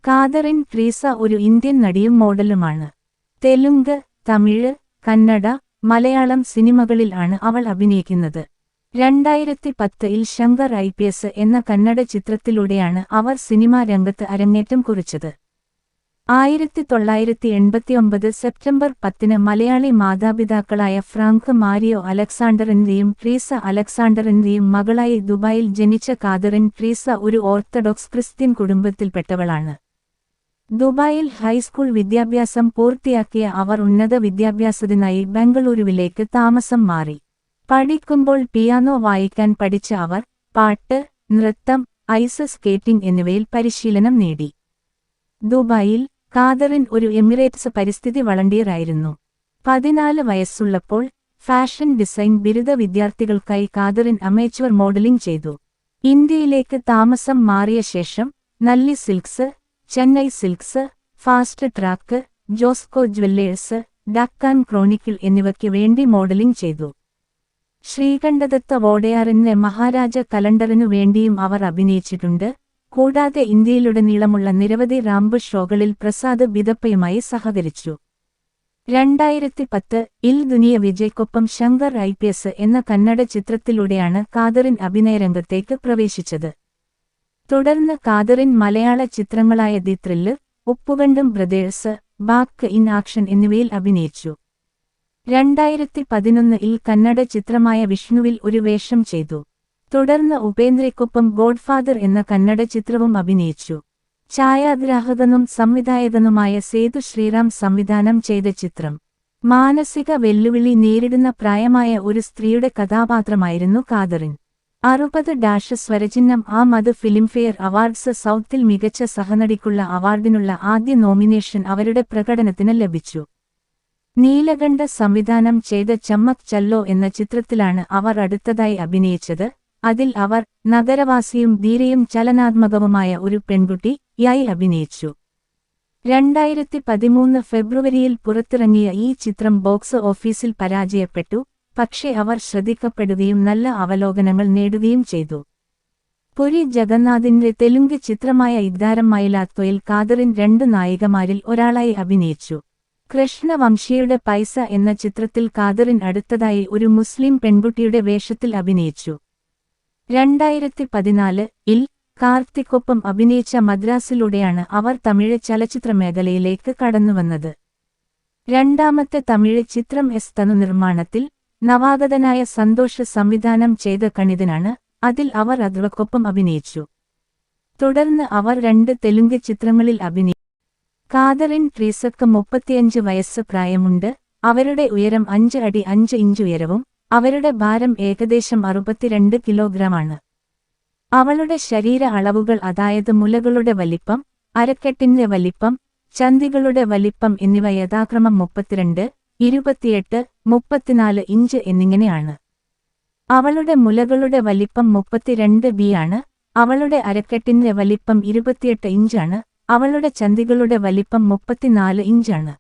Catherine Treesa ഒരു Indian നടിയും മോഡലുമാണ്. തെലുങ്ക്, തമിഴ്, കന്നഡ, മലയാളം സിനിമകളിൽ ആണ് അവൾ അഭിനയിക്കുന്നത്. 2010-ൽ ശങ്കർ IPS എന്ന കന്നഡ ചിത്രത്തിലൂടെയാണ് അവർ സിനിമാ രംഗത്ത് അരങ്ങേറ്റം കുറിച്ചത്. 1989 സെപ്റ്റംബർ 10-ന് മലയാളി മാതാപിതാക്കളായ ഫ്രാങ്ക് മാരിയോ അലക്സാണ്ടറിന്റെയും ട്രീസ അലക്സാണ്ടറിന്റെയും മകളായി ദുബായിൽ ജനിച്ച കാതറിൻ ട്രീസ ഒരു ഓർത്തഡോക്സ് ക്രിസ്ത്യൻ കുടുംബത്തിൽപ്പെട്ടവളാണ്. ദുബായിൽ ഹൈസ്കൂൾ വിദ്യാഭ്യാസം പൂർത്തിയാക്കിയ അവർ ഉന്നത വിദ്യാഭ്യാസത്തിനായി ബംഗളൂരുവിലേക്ക് താമസം മാറി. പഠിക്കുമ്പോൾ പിയാനോ വായിക്കാൻ പഠിച്ച അവർ പാട്ട്, നൃത്തം, ഐസ് സ്കേറ്റിംഗ് എന്നിവയിൽ പരിശീലനം നേടി. ദുബായിൽ കാതറിൻ ഒരു എമിറേറ്റ്സ് പരിസ്ഥിതി വളണ്ടിയറായിരുന്നു. 14 വയസ്സുള്ളപ്പോൾ ഫാഷൻ ഡിസൈൻ ബിരുദ വിദ്യാർത്ഥികൾക്കായി കാതറിൻ അമേച്വർ മോഡലിംഗ് ചെയ്തു. ഇന്ത്യയിലേക്ക് താമസം മാറിയ ശേഷം Nalli silks, Chennai silks, fast track, Josco jewellers, Deccan Chronicle എന്നിവയ്ക്ക് വേണ്ടി മോഡലിംഗ് ചെയ്തു. ശ്രീകണ്ഠദത്ത വോഡയാറിന്റെ മഹാരാജ കലണ്ടറിനു വേണ്ടിയും അവർ അഭിനയിച്ചിട്ടുണ്ട്. കൂടാതെ ഇന്ത്യയിലുടനീളമുള്ള നിരവധി റാമ്പ് ഷോകളിൽ പ്രസാദ് ബിദപ്പയുമായി സഹകരിച്ചു. 2010-ൽ ദുനിയ വിജയ്ക്കൊപ്പം ശങ്കർ IPS എന്ന കന്നഡ ചിത്രത്തിലൂടെയാണ് കാതറിൻ അഭിനയരംഗത്തേക്ക് പ്രവേശിച്ചത്. തുടർന്ന് കാതറിൻ മലയാള ചിത്രങ്ങളായ ദി ത്രില്ലർ, ഉപ്പുകണ്ടും ബ്രദേഴ്സ്, ബാക്ക് ഇൻ ആക്ഷൻ എന്നിവയിൽ അഭിനയിച്ചു. 2011-ൽ കന്നഡ ചിത്രമായ വിഷ്ണുവിൽ ഒരു വേഷം ചെയ്തു. തുടർന്ന് ഉപേന്ദ്രയ്ക്കൊപ്പം ഗോഡ്ഫാദർ എന്ന കന്നഡ ചിത്രവും അഭിനയിച്ചു. ഛായാഗ്രാഹകനും സംവിധായകനുമായ സേതു ശ്രീറാം സംവിധാനം ചെയ്ത ചിത്രം മാനസിക വെല്ലുവിളി നേരിടുന്ന പ്രായമായ ഒരു സ്ത്രീയുടെ കഥാപാത്രമായിരുന്നു കാതറിൻ. 60 സ്വരചിഹ്നം മത് ഫിലിംഫെയർ അവാർഡ്സ് സൗത്തിൽ മികച്ച സഹനടിക്കുള്ള അവാർഡിനുള്ള ആദ്യ നോമിനേഷൻ അവരുടെ പ്രകടനത്തിന് ലഭിച്ചു. നീലകണ്ഠ സംവിധാനം ചെയ്ത ചമ്മക് ചല്ലോ എന്ന ചിത്രത്തിലാണ് അവർ അടുത്തതായി അഭിനയിച്ചത്. അതിൽ അവർ നഗരവാസിയും ധീരയും ചലനാത്മകവുമായ ഒരു പെൺകുട്ടിയായി അഭിനയിച്ചു. 2013 ഫെബ്രുവരിയിൽ പുറത്തിറങ്ങിയ ഈ ചിത്രം ബോക്സ് ഓഫീസിൽ പരാജയപ്പെട്ടു. പക്ഷേ അവർ ശ്രദ്ധിക്കപ്പെടുകയും നല്ല അവലോകനങ്ങൾ നേടുകയും ചെയ്തു. പുരി ജഗന്നാഥിന്റെ തെലുങ്ക് ചിത്രമായ ഇദ്ദാരം മയിലാത്തോയിൽ കാതറിൻ 2 നായികമാരിൽ ഒരാളായി അഭിനയിച്ചു. കൃഷ്ണവംശിയുടെ പൈസ എന്ന ചിത്രത്തിൽ കാതറിൻ അടുത്തതായി ഒരു മുസ്ലിം പെൺകുട്ടിയുടെ വേഷത്തിൽ അഭിനയിച്ചു. 2014-ൽ കാർത്തിക്കൊപ്പം അഭിനയിച്ച മദ്രാസിലൂടെയാണ് അവർ തമിഴ് ചലച്ചിത്ര മേഖലയിലേക്ക് കടന്നുവന്നത്. രണ്ടാമത്തെ തമിഴ് ചിത്രം തനു നിർമ്മാണത്തിൽ നവാഗതനായ സന്തോഷ് സംവിധാനം ചെയ്ത കണിതനാണ്. അതിൽ അവർ അദ്വക്കൊപ്പം അഭിനയിച്ചു. തുടർന്ന് അവർ 2 തെലുങ്ക് ചിത്രങ്ങളിൽ അഭിനയിച്ചു. കാതറിൻ ട്രീസക്ക് 35 വയസ്സ് പ്രായമുണ്ട്. അവരുടെ ഉയരം 5 അടി 5 ഇഞ്ച് ഉയരവും അവരുടെ ഭാരം ഏകദേശം 62 കിലോഗ്രാമാണ്. അവളുടെ ശരീര അളവുകൾ അതായത് മുലകളുടെ വലിപ്പം, അരക്കെട്ടിന്റെ വലിപ്പം, ചന്തികളുടെ വലിപ്പം എന്നിവ യഥാക്രമം 32, 28, 34 ഇഞ്ച് എന്നിങ്ങനെയാണ്. അവളുടെ മുലകളുടെ വലിപ്പം 32B ആണ്. അവളുടെ അരക്കെട്ടിന്റെ വലിപ്പം 28 ഇഞ്ചാണ്. അവളുടെ ചന്തികളുടെ വലിപ്പം 34 ഇഞ്ചാണ്.